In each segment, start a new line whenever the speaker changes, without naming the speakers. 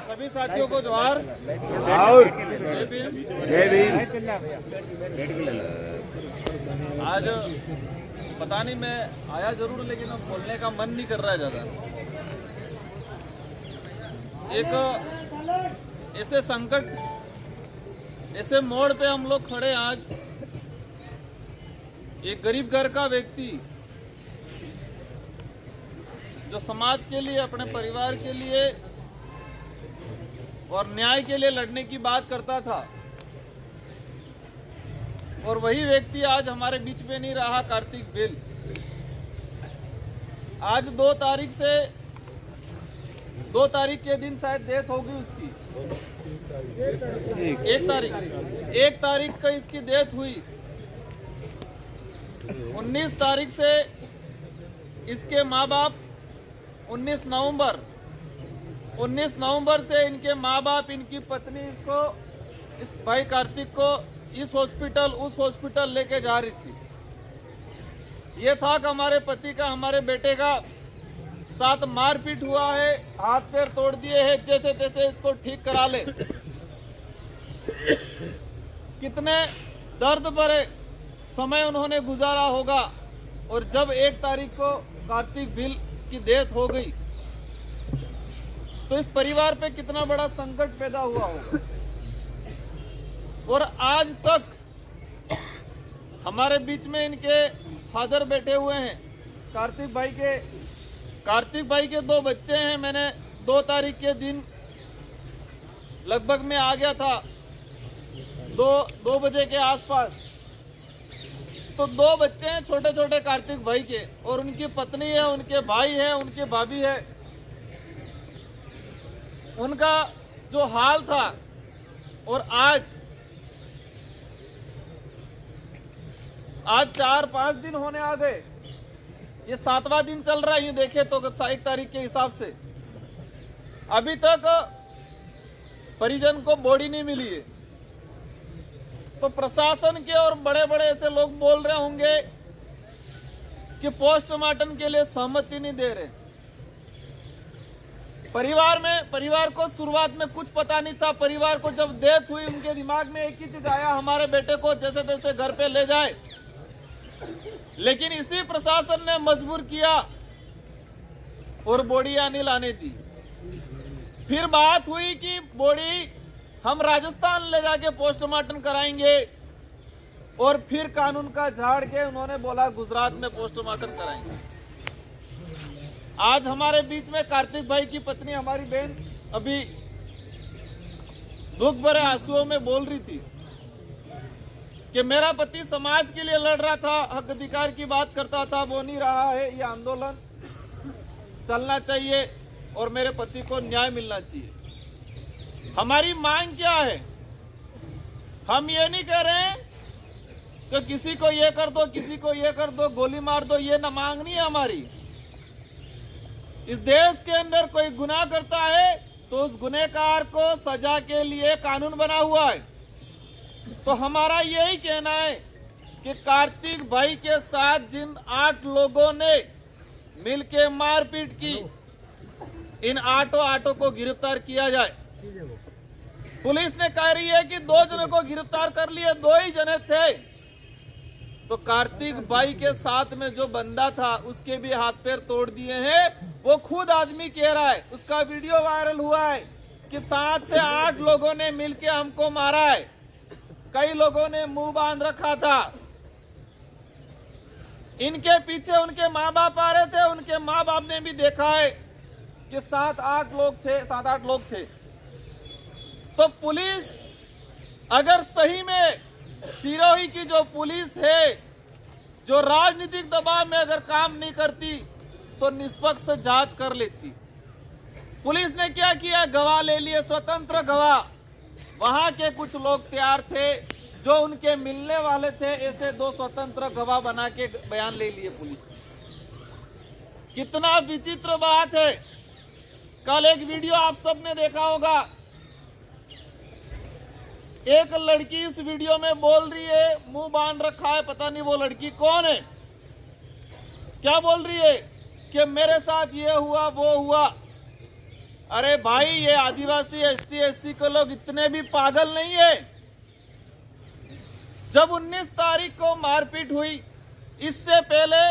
सभी साथियों को जोहार
और
जय भीम।
जय भीम।
आज पता नहीं मैं आया जरूर, लेकिन अब बोलने का मन नहीं कर रहा है ज़्यादा। एक ऐसे संकट, ऐसे मोड़ पे हम लोग खड़े आज। एक गरीब घर का व्यक्ति जो समाज के लिए, अपने परिवार के लिए और न्याय के लिए लड़ने की बात करता था, और वही व्यक्ति आज हमारे बीच में नहीं रहा। कार्तिक बिल आज 2 तारीख के दिन शायद डेथ होगी उसकी। 1 तारीख का इसकी डेथ हुई। 19 तारीख से इसके माँ बाप 19 नवंबर से इनके माँ बाप, इनकी पत्नी इसको, इस भाई कार्तिक को इस हॉस्पिटल उस हॉस्पिटल लेके जा रही थी। ये था कि हमारे पति का, हमारे बेटे का साथ मारपीट हुआ है, हाथ पैर तोड़ दिए हैं, जैसे तैसे इसको ठीक करा ले। कितने दर्द भरे समय उन्होंने गुजारा होगा। और जब 1 तारीख को कार्तिक बिल की डेथ हो गई तो इस परिवार पे कितना बड़ा संकट पैदा हुआ होगा। और आज तक हमारे बीच में इनके फादर बैठे हुए हैं। कार्तिक भाई के 2 बच्चे हैं। मैंने 2 तारीख के दिन लगभग में आ गया था 2 बजे के आसपास। तो 2 बच्चे हैं छोटे छोटे कार्तिक भाई के, और उनकी पत्नी है, उनके भाई है, उनके भाभी है। उनका जो हाल था, और आज 4-5 दिन होने आ गए। ये 7वां दिन चल रहा है, यूं देखे तो 1 तारीख के हिसाब से अभी तक परिजन को बॉडी नहीं मिली है। तो प्रशासन के और बड़े बड़े ऐसे लोग बोल रहे होंगे कि पोस्टमार्टम के लिए सहमति नहीं दे रहे। परिवार को शुरुआत में कुछ पता नहीं था। परिवार को जब डेथ हुई, उनके दिमाग में एक ही चीज आया, हमारे बेटे को जैसे तैसे घर पे ले जाए। लेकिन इसी प्रशासन ने मजबूर किया और बॉडी नहीं लाने दी। फिर बात हुई कि बॉडी हम राजस्थान ले जाके पोस्टमार्टम कराएंगे, और फिर कानून का झाड़ के उन्होंने बोला गुजरात में पोस्टमार्टम कराएंगे। आज हमारे बीच में कार्तिक भाई की पत्नी, हमारी बहन, अभी दुख भरे आंसुओं में बोल रही थी कि मेरा पति समाज के लिए लड़ रहा था, हक अधिकार की बात करता था, वो नहीं रहा है। ये आंदोलन चलना चाहिए और मेरे पति को न्याय मिलना चाहिए। हमारी मांग क्या है? हम ये नहीं कह रहे हैं कि किसी को ये कर दो, किसी को ये कर दो, गोली मार दो। ये ना मांग नहीं है हमारी। इस देश के अंदर कोई गुनाह करता है तो उस गुनहगार को सजा के लिए कानून बना हुआ है। तो हमारा यही कहना है कि कार्तिक भाई के साथ जिन 8 लोगों ने मिलके मारपीट की, इन 8 को गिरफ्तार किया जाए। पुलिस ने कह रही है कि 2 जनों को गिरफ्तार कर लिए, 2 ही जने थे। तो कार्तिक भाई के साथ में जो बंदा था, उसके भी हाथ पैर तोड़ दिए हैं। वो खुद आदमी कह रहा है, उसका वीडियो वायरल हुआ है कि 7 से 8 लोगों ने मिलके हमको मारा है। कई लोगों ने मुंह बांध रखा था। इनके पीछे उनके माँ बाप आ रहे थे। उनके माँ बाप ने भी देखा है कि 7-8 लोग थे। तो पुलिस अगर सही में सिरोही की जो पुलिस है, जो राजनीतिक दबाव में अगर काम नहीं करती तो निष्पक्ष जांच कर लेती। पुलिस ने क्या किया? गवाह ले लिए, स्वतंत्र गवाह। वहां के कुछ लोग तैयार थे जो उनके मिलने वाले थे, ऐसे 2 स्वतंत्र गवाह बना के बयान ले लिए पुलिस ने। कितना विचित्र बात है। कल एक वीडियो आप सबने देखा होगा, एक लड़की इस वीडियो में बोल रही है, मुंह बांध रखा है, पता नहीं वो लड़की कौन है। क्या बोल रही है कि मेरे साथ ये हुआ वो हुआ। अरे भाई, ये आदिवासी एसटी एससी के लोग इतने भी पागल नहीं है। जब 19 तारीख को मारपीट हुई, इससे पहले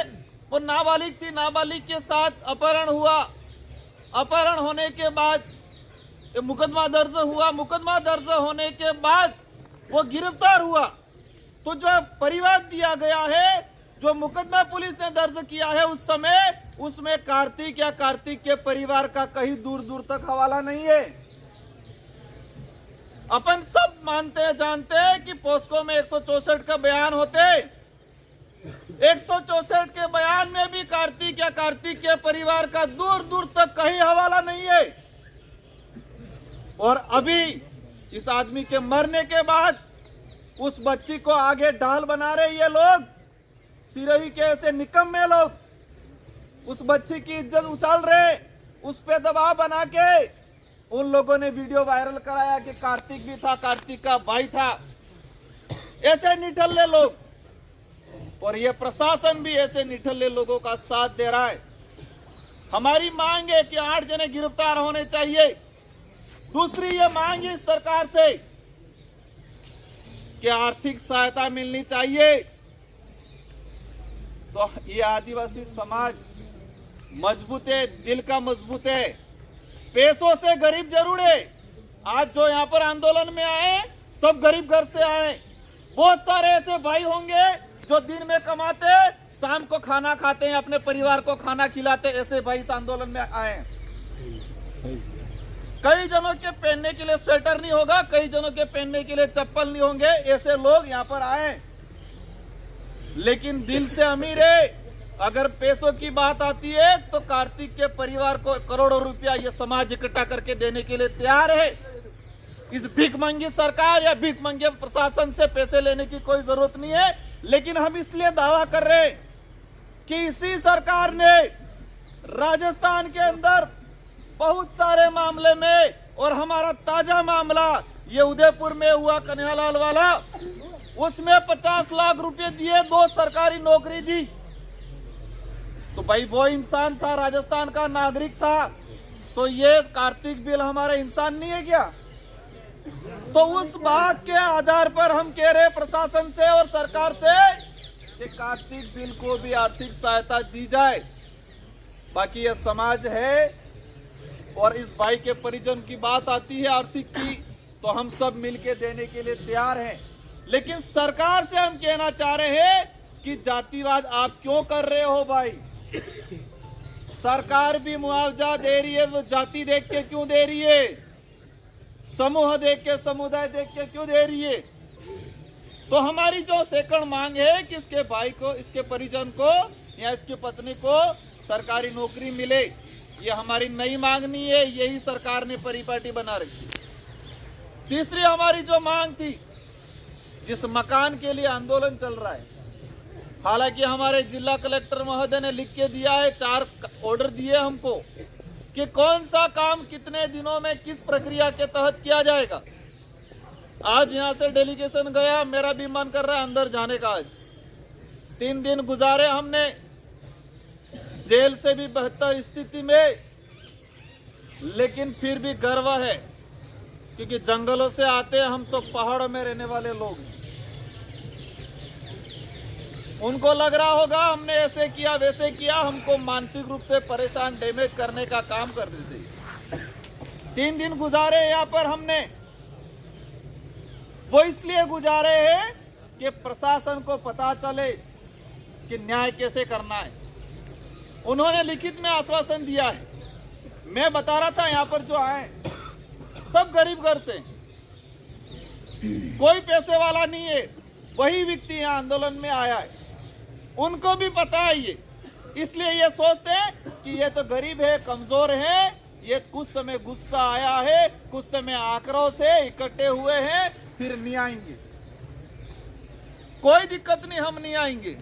वो नाबालिग थी, नाबालिग के साथ अपहरण हुआ। अपहरण होने के बाद मुकदमा दर्ज हुआ। मुकदमा दर्ज होने के बाद वो गिरफ्तार हुआ। तो जो परिवार दिया गया है, जो मुकदमा पुलिस ने दर्ज किया है उस समय, उसमें कार्तिक या कार्तिक के परिवार का कहीं दूर दूर तक हवाला नहीं है। अपन सब मानते हैं, जानते हैं कि पोस्को में 164 का बयान होते। 164 के बयान में भी कार्तिक या कार्तिक के परिवार का दूर दूर तक कहीं हवाला नहीं है। और अभी इस आदमी के मरने के बाद उस बच्ची को आगे ढाल बना रहे ये लोग, सिरोही के ऐसे निकम्मे लोग उस बच्ची की इज्जत उछाल रहे, उस पे दबाव बना के उन लोगों ने वीडियो वायरल कराया कि कार्तिक भी था, कार्तिक का भाई था। ऐसे निठल्ले लोग, और ये प्रशासन भी ऐसे निठल्ले लोगों का साथ दे रहा है। हमारी मांग है कि 8 जने गिरफ्तार होने चाहिए। दूसरी ये मांग है सरकार से कि आर्थिक सहायता मिलनी चाहिए। तो ये आदिवासी समाज मजबूत है, दिल का मजबूत है। पैसों से गरीब जरूर है। आज जो यहाँ पर आंदोलन में आए, सब गरीब घर से आए। बहुत सारे ऐसे भाई होंगे जो दिन में कमाते, शाम को खाना खाते हैं, अपने परिवार को खाना खिलाते। ऐसे भाई इस आंदोलन में आए। कई जनों के पहनने के लिए स्वेटर नहीं होगा, कई जनों के पहनने के लिए चप्पल नहीं होंगे। ऐसे लोग यहाँ पर आए, लेकिन दिल से अमीर है। अगर पैसों की बात आती है तो कार्तिक के परिवार को करोड़ों रुपया ये समाज इकट्ठा करके देने के लिए तैयार है। इस भीख मंगी सरकार या भीख मंगे प्रशासन से पैसे लेने की कोई जरूरत नहीं है। लेकिन हम इसलिए दावा कर रहे हैं कि इसी सरकार ने राजस्थान के अंदर बहुत सारे मामले में, और हमारा ताजा मामला ये उदयपुर में हुआ कन्हैयालाल वाला, उसमें 50 लाख रुपए दिए, 2 सरकारी नौकरी दी। तो भाई वो इंसान था, राजस्थान का नागरिक था। तो ये कार्तिक बिल हमारा इंसान नहीं है क्या? तो उस बात के आधार पर हम कह रहे प्रशासन से और सरकार से कि कार्तिक बिल को भी आर्थिक सहायता दी जाए। बाकी ये समाज है, और इस भाई के परिजन की बात आती है आर्थिक की, तो हम सब मिलके देने के लिए तैयार हैं। लेकिन सरकार से हम कहना चाह रहे हैं कि जातिवाद आप क्यों कर रहे हो भाई? सरकार भी मुआवजा दे रही है तो जाति देख के क्यों दे रही है? समूह देख के, समुदाय देख के क्यों दे रही है? तो हमारी जो सेकंड मांग है कि इसके भाई को, इसके परिजन को या इसकी पत्नी को सरकारी नौकरी मिले, ये हमारी नई मांग नहीं है, यही सरकार ने परिपाटी बना रखी। तीसरी हमारी जो मांग थी, जिस मकान के लिए आंदोलन चल रहा है, हालांकि हमारे जिला कलेक्टर महोदय ने लिख के दिया है, 4 ऑर्डर दिए हमको कि कौन सा काम कितने दिनों में किस प्रक्रिया के तहत किया जाएगा। आज यहाँ से डेलीगेशन गया, मेरा भी मन कर रहा है अंदर जाने का। आज 3 दिन गुजारे हमने जेल से भी बेहतर स्थिति में, लेकिन फिर भी गर्व है क्योंकि जंगलों से आते हैं हम, तो पहाड़ों में रहने वाले लोग हैं। उनको लग रहा होगा हमने ऐसे किया वैसे किया, हमको मानसिक रूप से परेशान, डैमेज करने का काम कर देते। 3 दिन गुजारे यहाँ पर हमने, वो इसलिए गुजारे हैं कि प्रशासन को पता चले कि न्याय कैसे करना है। उन्होंने लिखित में आश्वासन दिया है। मैं बता रहा था यहाँ पर जो आए सब गरीब घर से, कोई पैसे वाला नहीं है। वही व्यक्ति यहाँ आंदोलन में आया है, उनको भी पता है ये, इसलिए ये सोचते हैं कि ये तो गरीब है, कमजोर है, ये कुछ समय गुस्सा आया है, कुछ समय आक्रोश से इकट्ठे हुए हैं, फिर नहीं आएंगे। कोई दिक्कत नहीं, हम नहीं आएंगे।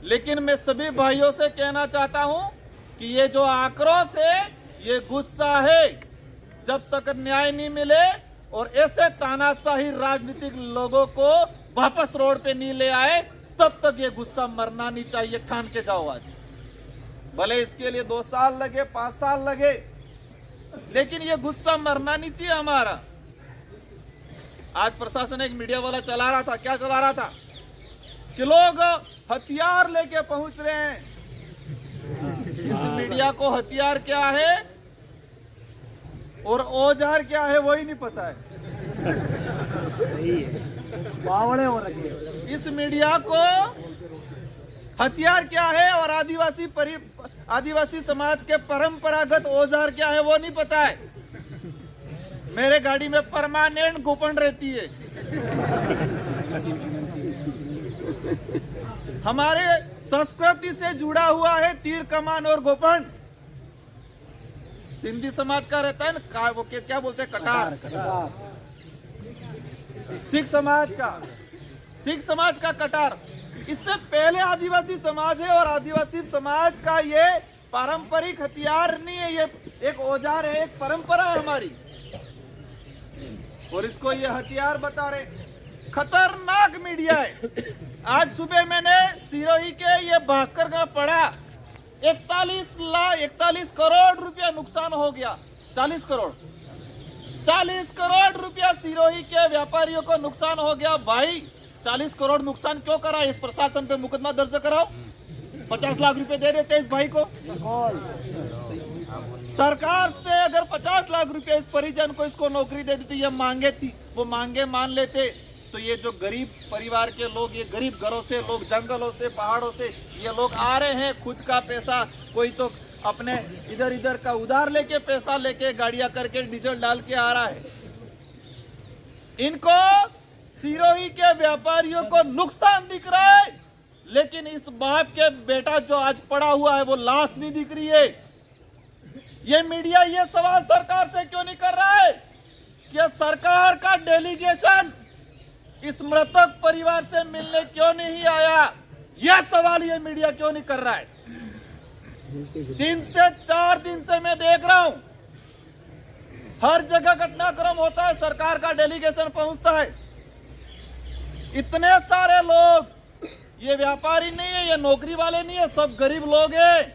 लेकिन मैं सभी भाइयों से कहना चाहता हूं कि ये जो आक्रोश है, ये गुस्सा है। जब तक न्याय नहीं मिले और ऐसे तानाशाही राजनीतिक लोगों को वापस रोड पे नहीं ले आए, तब तक ये गुस्सा मरना नहीं चाहिए। ठान के जाओ आज, भले इसके लिए 2 साल लगे, 5 साल लगे, लेकिन ये गुस्सा मरना नहीं चाहिए हमारा। आज प्रशासन एक मीडिया वाला चला रहा था, क्या चला रहा था कि लोग हथियार लेके पहुंच रहे हैं। इस मीडिया को हथियार क्या है और औजार क्या है वही नहीं पता है।
बावड़े हो रखे।
इस मीडिया को हथियार क्या है और आदिवासी समाज के परंपरागत औजार क्या है वो नहीं पता है। मेरे गाड़ी में परमानेंट गोपन रहती है। हमारे संस्कृति से जुड़ा हुआ है तीर कमान और गोपन। सिंधी समाज का रहता है ना, वो क्या बोलते हैं, कटार। सिख समाज का कटार। इससे पहले आदिवासी समाज है और आदिवासी समाज का ये पारंपरिक हथियार नहीं है, ये एक औजार है, एक परंपरा है हमारी, और इसको ये हथियार बता रहे। खतरनाक मीडिया है। आज सुबह मैंने सिरोही के ये भास्कर का पढ़ा, 41 करोड़ रुपया नुकसान हो गया। 40 करोड़ रुपया सिरोही के व्यापारियों को नुकसान हो गया। भाई 40 करोड़ नुकसान क्यों करा? इस प्रशासन पे मुकदमा दर्ज कराओ, 50 लाख रुपए दे देते इस भाई को। सरकार से अगर 50 लाख रुपए इस परिजन को इसको नौकरी दे देती, ये मांगे थी, वो मांगे मान लेते, तो ये जो गरीब परिवार के लोग, ये गरीब घरों से लोग, जंगलों से, पहाड़ों से ये लोग आ रहे हैं, खुद का पैसा, कोई तो अपने इधर का उधार लेके पैसा लेके गाड़ियां करके डीजल डाल के आ रहा है। इनको सिरोही के व्यापारियों को नुकसान दिख रहा है, लेकिन इस बाप के बेटा जो आज पड़ा हुआ है वो लाश नहीं दिख रही है। ये मीडिया ये सवाल सरकार से क्यों नहीं कर रहा है कि सरकार का डेलीगेशन इस मृतक परिवार से मिलने क्यों नहीं आया? यह सवाल ये मीडिया क्यों नहीं कर रहा है? 3 से 4 दिन से मैं देख रहा हूं, हर जगह घटनाक्रम होता है, सरकार का डेलीगेशन पहुंचता है। इतने सारे लोग, ये व्यापारी नहीं है, ये नौकरी वाले नहीं है, सब गरीब लोग हैं,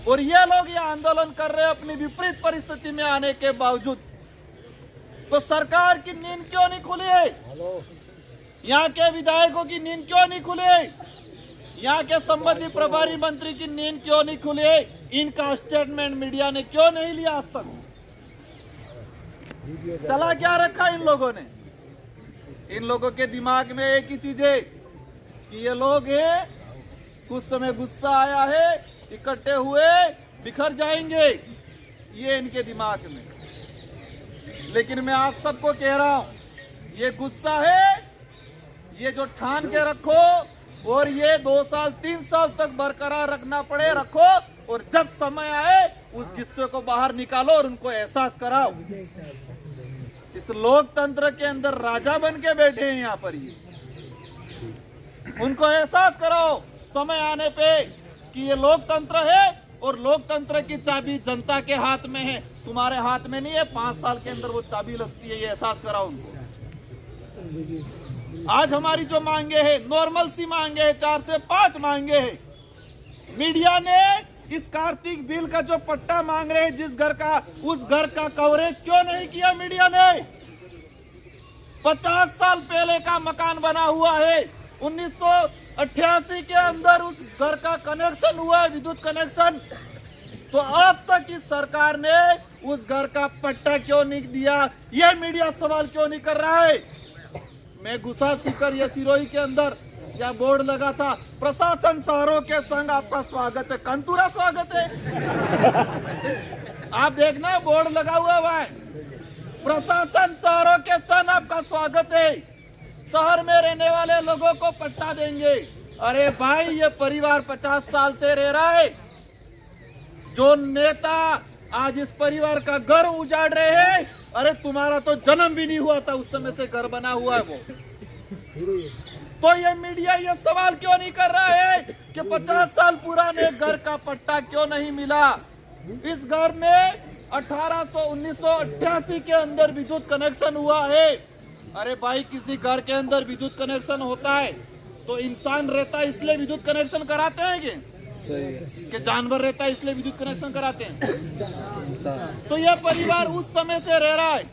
और ये लोग ये आंदोलन कर रहे हैं अपनी विपरीत परिस्थिति में आने के बावजूद। तो सरकार की नींद क्यों नहीं खुली है? यहाँ के विधायकों की नींद क्यों नहीं खुली है? यहाँ के संबंधित प्रभारी मंत्री की नींद क्यों नहीं खुली है? इनका स्टेटमेंट मीडिया ने क्यों नहीं लिया आज तक? चला क्या रखा इन लोगों ने? इन लोगों के दिमाग में एक ही चीज है कि ये लोग हैं, कुछ समय गुस्सा आया है, इकट्ठे हुए बिखर जाएंगे, ये इनके दिमाग में। लेकिन मैं आप सबको कह रहा हूं, ये गुस्सा है, ये जो ठान के रखो, और ये 2 साल 3 साल तक बरकरार रखना पड़े रखो, और जब समय आए उस गुस्से को बाहर निकालो और उनको एहसास कराओ। इस लोकतंत्र के अंदर राजा बन के बैठे हैं यहाँ पर, ये उनको एहसास कराओ समय आने पे कि ये लोकतंत्र है और लोकतंत्र की चाबी जनता के हाथ में है, तुम्हारे हाथ में नहीं है। 5 साल के अंदर वो चाबी लगती है, ये एहसास कराओ उनको। आज हमारी जो मांगे हैं, नॉर्मल सी मांगे हैं, 4 से 5 मांगे हैं। मीडिया ने इस कार्तिक बिल का जो पट्टा मांग रहे हैं, जिस घर का, उस घर का कवरेज क्यों नहीं किया मीडिया ने? 50 साल पहले का मकान बना हुआ है, 1988 के अंदर उस घर का कनेक्शन हुआ है, विद्युत कनेक्शन, तो अब तक इस सरकार ने उस घर का पट्टा क्यों नहीं दिया? यह मीडिया सवाल क्यों नहीं कर रहा है? मैं गुस्सा सीकर ये सिरोही के अंदर या बोर्ड लगा था, प्रशासन शहरों के संग आपका स्वागत है, कंतूरा स्वागत है। आप देखना बोर्ड लगा हुआ है, प्रशासन शहरों के संग आपका स्वागत है, शहर में रहने वाले लोगों को पट्टा देंगे। अरे भाई, ये परिवार 50 साल से रह रहा है, जो नेता आज इस परिवार का घर उजाड़ रहे हैं, अरे तुम्हारा तो जन्म भी नहीं हुआ था उस समय से घर बना हुआ है वो। तो ये मीडिया ये सवाल क्यों नहीं कर रहा है कि 50 साल पुराने घर का पट्टा क्यों नहीं मिला? इस घर में 1988 के अंदर विद्युत कनेक्शन हुआ है। अरे भाई, किसी घर के अंदर विद्युत कनेक्शन होता है तो इंसान रहता है, इसलिए विद्युत कनेक्शन कराते हैं कि कि जानवर रहता है इसलिए विद्युत कनेक्शन कराते हैं। तो ये परिवार उस समय से रह रहा है,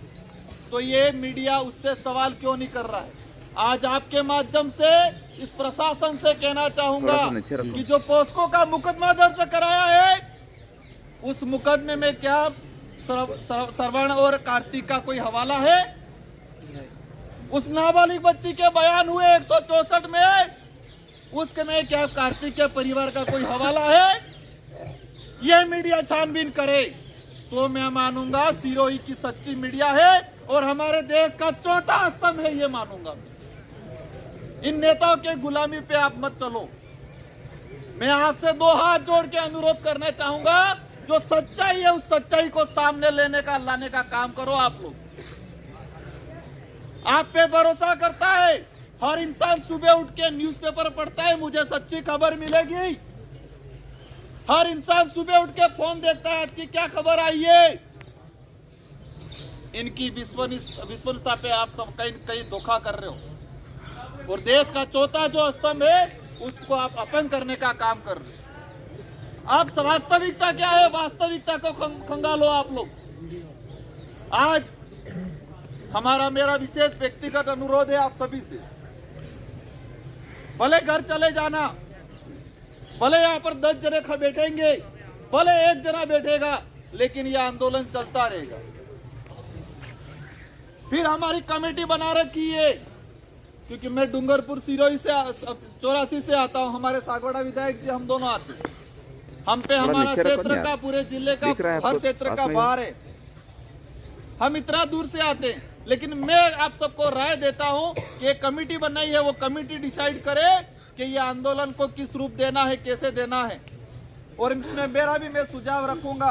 तो ये मीडिया उससे सवाल क्यों नहीं कर रहा है? आज आपके माध्यम से इस प्रशासन से कहना चाहूंगा कि जो पोस्को का मुकदमा दर्ज कराया है, उस मुकदमे में क्या श्रवण और कार्तिक का कोई हवाला है? उस नाबालिग बच्ची के बयान हुए 164 में, उसके में क्या कार्तिक के परिवार का कोई हवाला है? यह मीडिया छानबीन करे तो मैं मानूंगा सिरोही की सच्ची मीडिया है और हमारे देश का चौथा स्तंभ है, ये मानूंगा। इन नेताओं के गुलामी पे आप मत चलो। मैं आपसे दो हाथ जोड़ के अनुरोध करना चाहूंगा, जो सच्चाई है उस सच्चाई को सामने लाने का काम करो। आप लोग आप पे भरोसा करता है, हर इंसान सुबह उठ के न्यूज़पेपर पढ़ता है, मुझे सच्ची खबर मिलेगी। हर इंसान सुबह उठ के फोन देखता है, आपकी क्या खबर आई है। इनकी विश्वसनीयता पे आप सब कहीं धोखा कर रहे हो और देश का चौथा जो स्तंभ है उसको आप अपंग करने का काम कर रहे हो। आप वास्तविकता क्या है, वास्तविकता को खंगालो आप लोग। आज मेरा विशेष व्यक्तिगत अनुरोध है आप सभी से, भले घर चले जाना, भले यहाँ पर 10 जने बैठेंगे, भले 1 जना बैठेगा, लेकिन यह आंदोलन चलता रहेगा। फिर हमारी कमेटी बना रखी है, क्योंकि मैं डूंगरपुर सिरोही से 84 से आता हूँ, हमारे सागवाड़ा विधायक जी हम दोनों आते हैं। हम पे हमारा क्षेत्र का, पूरे जिले का हर क्षेत्र का भार है, हम इतना दूर से आते हैं। लेकिन मैं आप सबको राय देता हूं कि एक कमेटी बनाई है, वो कमेटी डिसाइड करे कि ये आंदोलन को किस रूप देना है, कैसे देना है। और इसमें मेरा भी मैं सुझाव रखूंगा।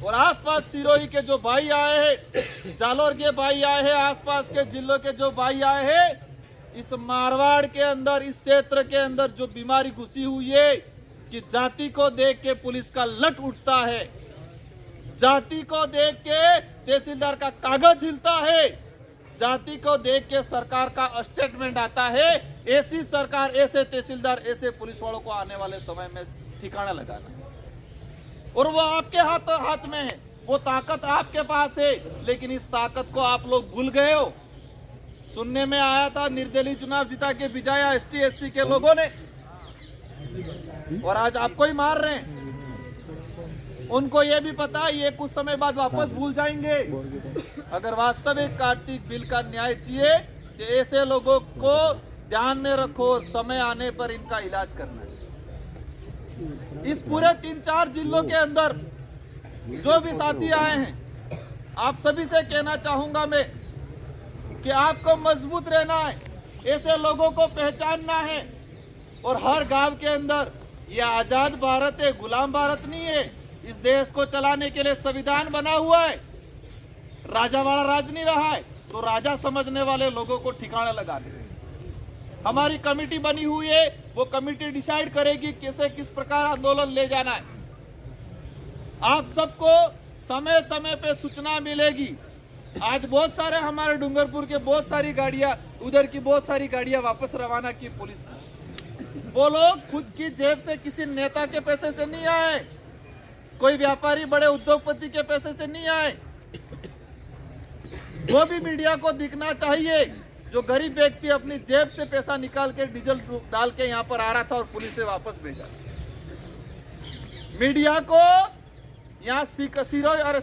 और आसपास सिरोही के जो भाई आए हैं, जालोर के भाई आए हैं, आसपास के जिलों के जो भाई आए हैं, इस मारवाड़ के अंदर, इस क्षेत्र के अंदर जो बीमारी घुसी हुई है कि जाति को देख के पुलिस का लट उठता है, जाति को देख के तहसीलदार का कागज हिलता है, जाति को देख के सरकार का स्टेटमेंट आता है। ऐसी सरकार, ऐसे तहसीलदार, ऐसे पुलिस वालों को आने वाले समय में ठिकाना लगाना है। और वो आपके हाथ में है, वो ताकत आपके पास है, लेकिन इस ताकत को आप लोग भूल गए हो। सुनने में आया था निर्दलीय चुनाव जिता के बिजाया ST SC के लोगों ने, और आज आपको ही मार रहे हैं। उनको ये भी पता है ये कुछ समय बाद वापस भूल जाएंगे। अगर वास्तविक कार्तिक बिल का न्याय चाहिए तो ऐसे लोगों को ध्यान में रखो, समय आने पर इनका इलाज करना है। इस पूरे 3-4 जिलों के अंदर जो भी साथी आए हैं, आप सभी से कहना चाहूंगा मैं कि आपको मजबूत रहना है, ऐसे लोगों को पहचानना है। और हर गांव के अंदर ये आजाद भारत है, गुलाम भारत नहीं है। इस देश को चलाने के लिए संविधान बना हुआ है, राजा वाला राज नहीं रहा है, तो राजा समझने वाले लोगों को ठिकाना लगाने। हमारी कमेटी बनी हुई है, वो कमेटी डिसाइड करेगी कैसे किस प्रकार आंदोलन ले जाना है। आप सबको समय समय पे सूचना मिलेगी। आज बहुत सारे हमारे डूंगरपुर के बहुत सारी गाड़ियां, उधर की बहुत सारी गाड़ियां वापस रवाना की पुलिस ने। वो लोग खुद की जेब से, किसी नेता के पैसे से नहीं आए, कोई व्यापारी बड़े उद्योगपति के पैसे से नहीं आए। वो भी मीडिया को दिखना चाहिए, जो गरीब व्यक्ति अपनी जेब से पैसा निकाल के डीजल डाल के यहाँ पर आ रहा था और पुलिस ने वापस भेजा। मीडिया को यहाँ सिरोही और